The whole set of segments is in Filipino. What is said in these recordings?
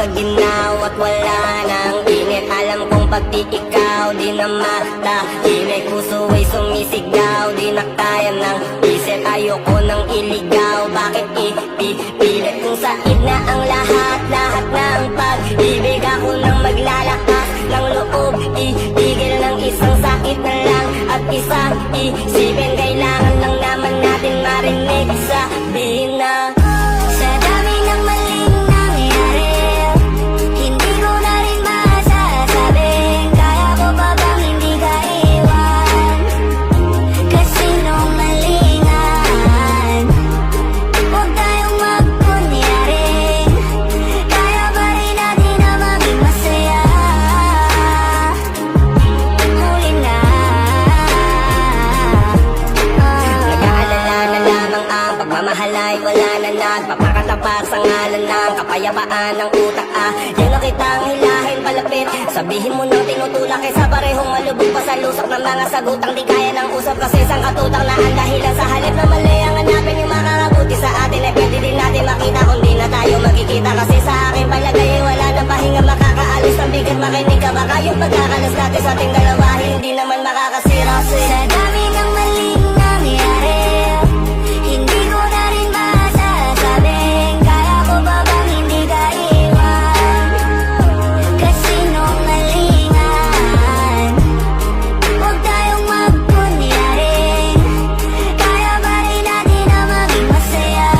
maginaw at wala nang init. Alam kong pagdi ikaw di na matahimik, puso ay sumisigaw, di na kaya ng isip. Ayoko nang iligaw, bakit ipipilit kung said na ang lahat ng pag-ibig? Ako nang maglalakas ng loob, itigil ng isang sakit na lang at isang isipin. Kailangan lang naman natin marinig, sabihin na sa dami ng maling nangyari, hindi ko na rin masasabing kaya ko pa bang hindi ka iwan. Kasi nung malingan, huwag tayong magkunyaring kaya pa rin natin na maging masaya. Huli na, nag-aalala na lamang ang pagmamahalay, wala na nagpapakatapat sa ngalan ng kapayapaan ng utak. Yan na kitang hilahin palapit, sabihin mo nang tinutulak kaysa parehong malubog pa sa lusok ng mga sagutang di kaya ng usap. Kasi isang katutang na ang dahilan sa halip na mali ang hanapin yung makakabuti sa atin. Eh pwede din natin makita kung di na tayo magkikita. Kasi sa akin palagay ay wala na pahinga makakaalis ng bigat. Makinig ka baka yung pagkakalas natin sa ating dalawa hindi naman makakasira. Sa dami ng maling nangyari, hindi ko na rin masasabing kaya ko ba bang hindi ka iwan. Kasi nung malingan, huwag tayong magkunyaring kaya pa rin natin na maging masaya.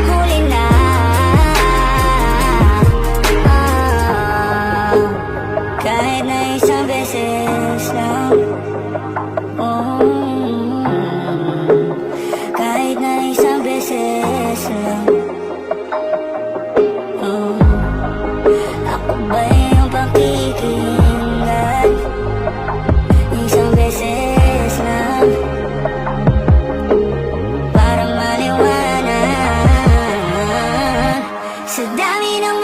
Huli na, kahit na isang beses lang, kahit na isang beses lang. Ako ba yung pakikinggan? Isang beses lang para maliwanag sa dami ng